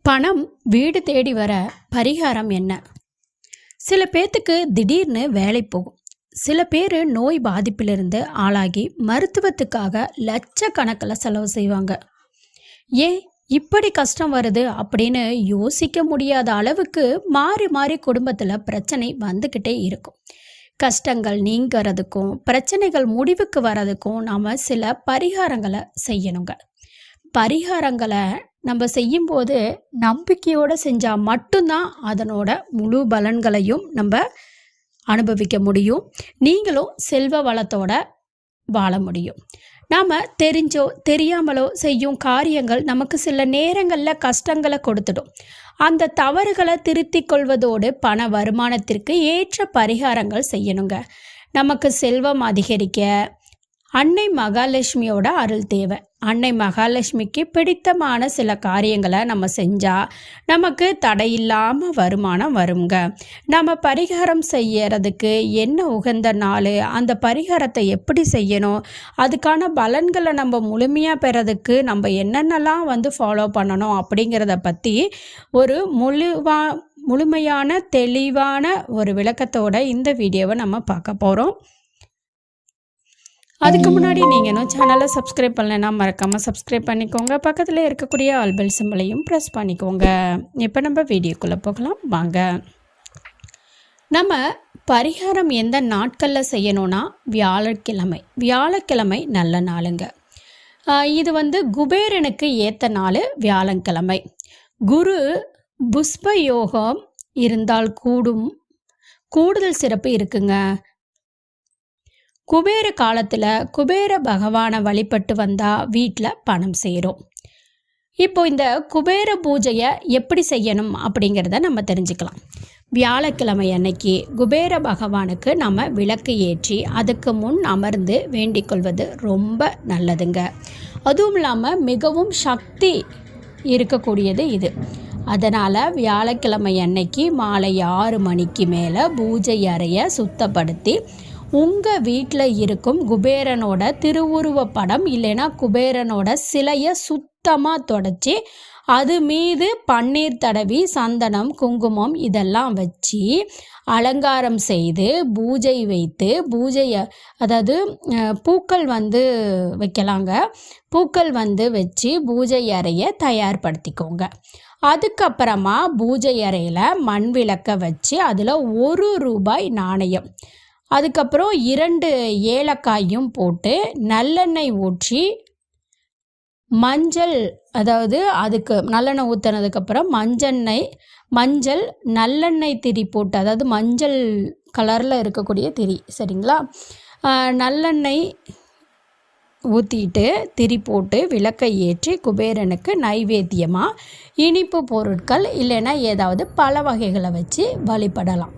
பணம் வீடு தேடி வர பரிகாரம் என்ன? சில பேர்த்துக்கு திடீர்னு வேலை போகும். சில பேர் நோய் பாதிப்பிலிருந்து ஆளாகி மருத்துவத்துக்காக லட்சக்கணக்கில் செலவு செய்வாங்க. ஏன் இப்படி கஷ்டம் வருது அப்படின்னு யோசிக்க முடியாத அளவுக்கு மாறி மாறி குடும்பத்தில் பிரச்சனை வந்துக்கிட்டே இருக்கும். கஷ்டங்கள் நீங்கிறதுக்கும் பிரச்சனைகள் முடிவுக்கு வர்றதுக்கும் நாம் சில பரிகாரங்களை செய்யணுங்க. பரிகாரங்களை நம்ம செய்யும்போது நம்பிக்கையோடு செஞ்சால் மட்டும்தான் அதனோட முழு பலன்களையும் நம்ம அனுபவிக்க முடியும். நீங்களும் செல்வ வளத்தோட வாழ முடியும். நாம் தெரிஞ்சோ தெரியாமலோ செய்யும் காரியங்கள் நமக்கு சில நேரங்களில் கஷ்டங்களை கொடுத்துடும். அந்த தவறுகளை திருத்திக் கொள்வதோடு பண வருமானத்திற்கு ஏற்ற பரிகாரங்கள் செய்யணுங்க. நமக்கு செல்வம் அதிகரிக்க அன்னை மகாலட்சுமியோட அருள் தேவை. அன்னை மகாலட்சுமிக்கு பிடித்தமான சில காரியங்களை நம்ம செஞ்சால் நமக்கு தடையில்லாமல் வருமானம் வருங்க. நம்ம பரிகாரம் செய்யறதுக்கு என்ன உகந்த நாள், அந்த பரிகாரத்தை எப்படி செய்யணும், அதுக்கான பலன்களை நம்ம முழுமையாக பெறதுக்கு நம்ம என்னென்னலாம் ஃபாலோ பண்ணணும் அப்படிங்கிறத பற்றி ஒரு முழுமையான தெளிவான ஒரு விளக்கத்தோட இந்த வீடியோவை நம்ம பார்க்க போகிறோம். அதுக்கு முன்னாடி நீங்கள் இன்னும் சேனலை சப்ஸ்கிரைப் பண்ணலைன்னா மறக்காமல் சப்ஸ்கிரைப் பண்ணிக்கோங்க. பக்கத்தில் இருக்கக்கூடிய ஆல் பெல் சிம்பலையும் ப்ரெஸ் பண்ணிக்கோங்க. இப்போ நம்ம வீடியோக்குள்ளே போகலாம் வாங்க. நம்ம பரிகாரம் எந்த நாட்களில் செய்யணும்னா வியாழக்கிழமை நல்ல நாளுங்க. இது குபேரனுக்கு ஏற்ற நாள் வியாழக்கிழமை. குரு புஷ்ப யோகம் இருந்தால் கூடுதல் சிறப்பு இருக்குங்க. குபேர காலத்தில் குபேர பகவானை வழிபட்டு வந்தால் வீட்டில் பணம் சேரும். இப்போ இந்த குபேர பூஜையை எப்படி செய்யணும் அப்படிங்கிறத நம்ம தெரிஞ்சுக்கலாம். வியாழக்கிழமை அன்னைக்கு குபேர பகவானுக்கு நம்ம விளக்கு ஏற்றி அதுக்கு முன் அமர்ந்து வேண்டிக் கொள்வது ரொம்ப நல்லதுங்க. அதுவும் இல்லாமல் மிகவும் சக்தி இருக்கக்கூடியது இது. அதனால் வியாழக்கிழமை அன்னைக்கு மாலை 6 மணிக்கு மேலே பூஜை அறையை சுத்தப்படுத்தி உங்கள் வீட்டில் இருக்கும் குபேரனோட திருவுருவ படம் இல்லைன்னா குபேரனோட சிலையை சுத்தமாக தொடச்சி அது மீது பன்னீர் தடவி சந்தனம் குங்குமம் இதெல்லாம் வச்சு அலங்காரம் செய்து பூஜை வைத்து அதாவது பூக்கள் வைக்கலாங்க. பூக்கள் வச்சு பூஜை அறையை தயார்படுத்திக்கோங்க. அதுக்கப்புறமா பூஜை அறையில் மண் விளக்க வச்சு அதில் 1 ரூபாய் நாணயம், அதுக்கப்புறம் 2 ஏலக்காயும் போட்டு நல்லெண்ணெய் ஊற்றி மஞ்சள், அதாவது அதுக்கு நல்லெண்ணெய் ஊற்றினதுக்கப்புறம் மஞ்சள் நல்லெண்ணெய் திரி போட்டு, அதாவது மஞ்சள் கலரில் இருக்கக்கூடிய திரி, சரிங்களா? நல்லெண்ணெய் ஊற்றிட்டு திரி போட்டு விளக்கை ஏற்றி குபேரனுக்கு நைவேத்தியமாக இனிப்பு பொருட்கள் இல்லைன்னா ஏதாவது பல வகைகளை வச்சு வழிபடலாம்.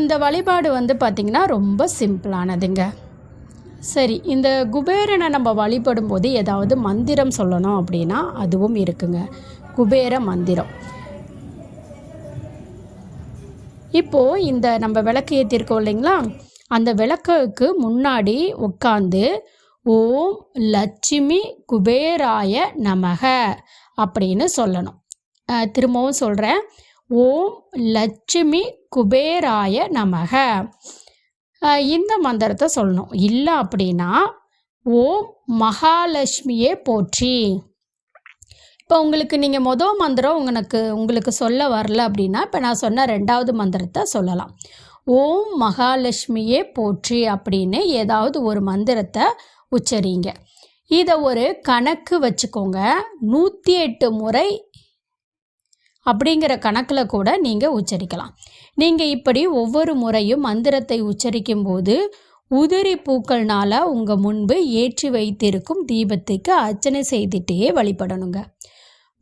இந்த வழிபாடு பார்த்திங்கன்னா ரொம்ப சிம்பிளானதுங்க. சரி, இந்த குபேரனை நம்ம வழிபடும் போது ஏதாவது மந்திரம் சொல்லணும் அப்படின்னா அதுவும் இருக்குங்க, குபேர மந்திரம். இப்போது இந்த நம்ம விளக்கு ஏற்றிருக்கோம் இல்லைங்களா, அந்த விளக்குக்கு முன்னாடி உட்காந்து ஓம் லட்சுமி குபேராய நமக அப்படின்னு சொல்லணும். திரும்பவும் சொல்கிறேன், ஓம் லட்சுமி குபேராய நமக இந்த மந்திரத்தை சொல்லணும். இல்லை அப்படின்னா ஓம் மகாலட்சுமியே போற்றி. இப்போ நீங்கள் மொதல் மந்திரம் உங்களுக்கு சொல்ல வரல அப்படின்னா இப்போ நான் சொன்ன 2வது மந்திரத்தை சொல்லலாம். ஓம் மகாலட்சுமியே போற்றி அப்படின்னு ஏதாவது ஒரு மந்திரத்தை உச்சரிங்க. இதை ஒரு கணக்கு வச்சுக்கோங்க. 108 முறை அப்படிங்கிற கணக்கில் கூட நீங்கள் உச்சரிக்கலாம். நீங்கள் இப்படி ஒவ்வொரு முறையும் மந்திரத்தை உச்சரிக்கும் போது உதிரி பூக்கள்னால் உங்கள் முன்பு ஏற்றி வைத்திருக்கும் தீபத்துக்கு அர்ச்சனை செய்துட்டே வழிபடணுங்க.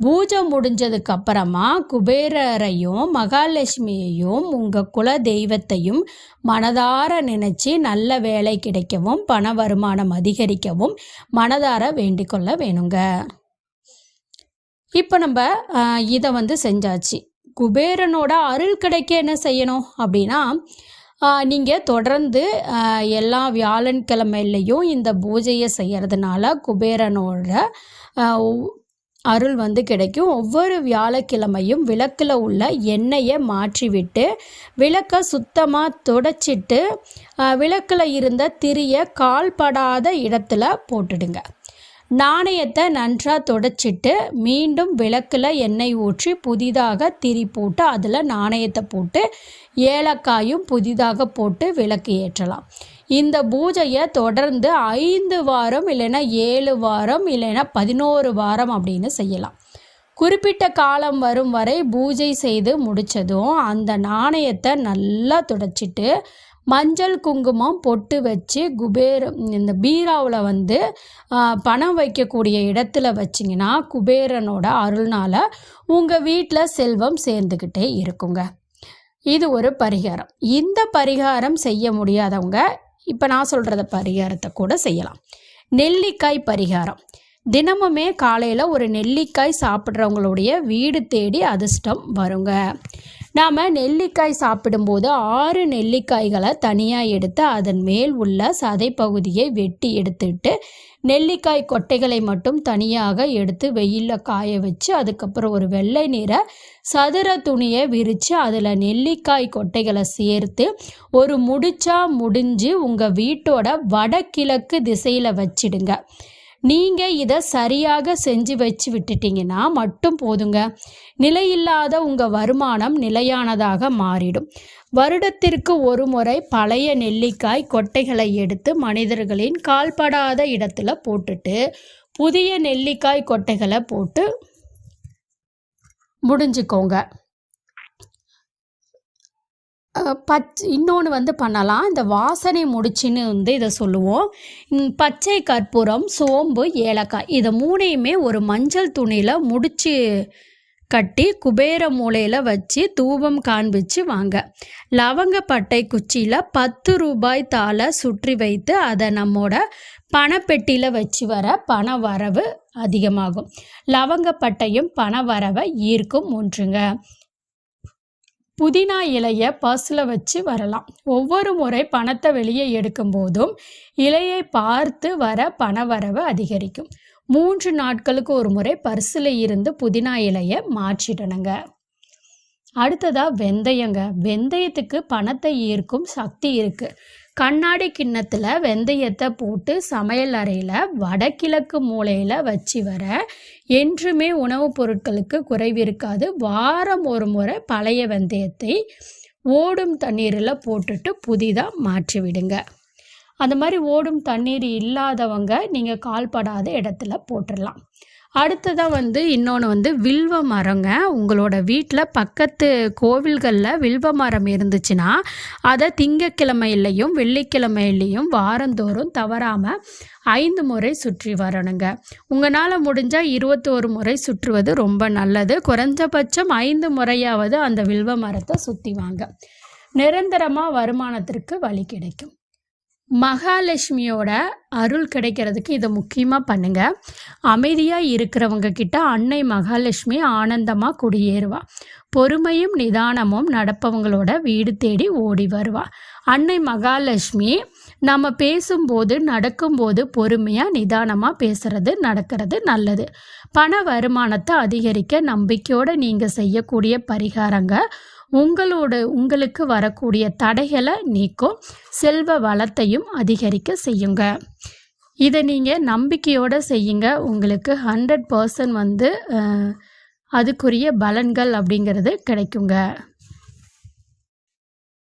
பூஜை முடிஞ்சதுக்கு அப்புறமா குபேரரையும் மகாலட்சுமியையும் உங்கள் குல தெய்வத்தையும் மனதார நினச்சி நல்ல வேலை கிடைக்கவும் பண வருமானம் அதிகரிக்கவும் மனதார வேண்டிக்கொள்ள வேணுங்க. இப்போ நம்ம இதை செஞ்சாச்சு. குபேரனோட அருள் கிடைக்க என்ன செய்யணும் அப்படின்னா, நீங்கள் தொடர்ந்து எல்லா வியாழக்கிழமையிலையும் இந்த பூஜையை செய்கிறதுனால குபேரனோட அருள் வந்து கிடைக்கும். ஒவ்வொரு வியாழக்கிழமையும் விளக்கில் உள்ள எண்ணெயை மாற்றிவிட்டு விளக்கை சுத்தமாக துடைச்சிட்டு விளக்கில் இருந்த திரியை கால்படாத இடத்துல போட்டுடுங்க. நாணயத்தை நன்றாக துடைச்சிட்டு மீண்டும் விளக்கில் எண்ணெய் ஊற்றி புதிதாக திரி போட்டு அதில் நாணயத்தை போட்டு ஏலக்காயும் புதிதாக போட்டு விளக்கு ஏற்றலாம். இந்த பூஜையை தொடர்ந்து 5 வாரம் இல்லைன்னா 7 வாரம் இல்லைன்னா 11 வாரம் அப்படின்னு செய்யலாம். குறிப்பிட்ட காலம் வரும் வரை பூஜை செய்து முடித்ததும் அந்த நாணயத்தை நல்லா துடைச்சிட்டு மஞ்சள் குங்குமம் பொட்டு வச்சு இந்த பீராவில் வந்து பணம் வைக்கக்கூடிய இடத்துல வச்சிங்கன்னா குபேரனோட அருள்னால் உங்கள் வீட்டில் செல்வம் சேர்ந்துக்கிட்டே இருக்குங்க. இது ஒரு பரிகாரம். இந்த பரிகாரம் செய்ய முடியாதவங்க இப்போ நான் சொல்கிறத பரிகாரத்தை கூட செய்யலாம். நெல்லிக்காய் பரிகாரம். தினமுமே காலையில் ஒரு நெல்லிக்காய் சாப்பிட்றவங்களுடைய வீடு தேடி அதிர்ஷ்டம் வருங்க. நாம் நெல்லிக்காய் சாப்பிடும்போது 6 நெல்லிக்காய்களை தனியாக எடுத்து அதன் மேல் உள்ள சதை பகுதியை வெட்டி எடுத்துட்டு நெல்லிக்காய் கொட்டைகளை மட்டும் தனியாக எடுத்து வெயிலில் காய வச்சு அதுக்கப்புறம் ஒரு வெள்ளை நிற சதுர துணியை விரித்து அதில் நெல்லிக்காய் கொட்டைகளை சேர்த்து ஒரு முடிஞ்சு உங்கள் வீட்டோட வடகிழக்கு திசையில் வச்சிடுங்க. நீங்கள் இதை சரியாக செஞ்சு வச்சு விட்டுட்டிங்கன்னா மட்டும் போதுங்க. நிலையில்லாத உங்கள் வருமானம் நிலையானதாக மாறிடும். வருடத்திற்கு ஒரு முறை பழைய நெல்லிக்காய் கொட்டைகளை எடுத்து மனிதர்களின் கால்படாத இடத்துல போட்டுட்டு புதிய நெல்லிக்காய் கொட்டைகளை போட்டு முடிஞ்சுக்கோங்க. இன்னொன்று வந்து பண்ணலாம். இந்த வாசனை முடிச்சின்னு வந்து இதை சொல்லுவோம். பச்சை கற்பூரம், சோம்பு, ஏலக்காய் இதை 3ஐயுமே ஒரு மஞ்சள் துணியில் முடிச்சு கட்டி குபேர மூலையில் வச்சு தூபம் காண்பிச்சு வாங்க. லவங்கப்பட்டை குச்சியில் 10 ரூபாய் தாளை சுற்றி வைத்து அதை நம்மோட பணப்பெட்டியில் வச்சு வர பண வரவு அதிகமாகும். லவங்கப்பட்டையும் பண வரவை ஈர்க்கும் ஒன்றுங்க. புதினா இலையை பர்ஸில் வச்சு வரலாம். ஒவ்வொரு முறை பணத்தை வெளியே எடுக்கும் போதும் இலையை பார்த்து வர பணவரவு அதிகரிக்கும். 3 நாட்களுக்கு ஒரு முறை பர்ஸில் இருந்து புதினா இலையை மாற்றிடணுங்க. அடுத்ததாக வெந்தயங்க. வெந்தயத்துக்கு பணத்தை ஈர்க்கும் சக்தி இருக்குது. கண்ணாடி கிண்ணத்தில் வெந்தயத்தை போட்டு சமையல் அறையில் வடகிழக்கு மூலையில் வச்சு வர என்றுமே உணவுப் பொருட்களுக்கு குறைவு இருக்காது. வாரம் ஒரு முறை பழைய வெந்தயத்தை ஓடும் தண்ணீரில் போட்டுட்டு புதிதாக மாற்றி விடுங்க. அந்த மாதிரி ஓடும் தண்ணீர் இல்லாதவங்க நீங்கள் கால்படாத இடத்துல போட்டுடலாம். அடுத்ததாக வந்து இன்னொன்று வந்து வில்வ மரங்க. உங்களோட வீட்டில் பக்கத்து கோவில்களில் வில்வ மரம் இருந்துச்சுன்னா அதை திங்கக்கிழமையிலையும் வெள்ளிக்கிழமையிலையும் வாரந்தோறும் தவறாமல் 5 முறை சுற்றி வரணுங்க. உங்களால் முடிஞ்சால் 21 முறை சுற்றுவது ரொம்ப நல்லது. குறைஞ்சபட்சம் 5 முறையாவது அந்த வில்வ மரத்தை சுற்றி வாங்க. நிரந்தரமாக வருமானத்திற்கு வழி கிடைக்கும். மகாலட்சுமியோட அருள் கிடைக்கிறதுக்கு இதை முக்கியமாக பண்ணுங்கள். அமைதியாக இருக்கிறவங்க கிட்ட அன்னை மகாலட்சுமி ஆனந்தமாக குடியேறுவா. பொறுமையும் நிதானமும் நடப்பவங்களோட வீடு தேடி ஓடி வருவா. அன்னை மகாலட்சுமி நம்ம பேசும்போது நடக்கும்போது பொறுமையாக நிதானமாக பேசுகிறது நடக்கிறது நல்லது. பண வருமானத்தை அதிகரிக்க நம்பிக்கையோடு நீங்கள் செய்யக்கூடிய பரிகாரங்க உங்களுக்கு வரக்கூடிய தடைகளை நீக்கும். செல்வ வளத்தையும் அதிகரிக்க செய்யுங்க. இதை நீங்கள் நம்பிக்கையோடு செய்யுங்க. உங்களுக்கு 100% வந்து அதுக்குரிய பலன்கள் அப்படிங்கிறது கிடைக்குங்க.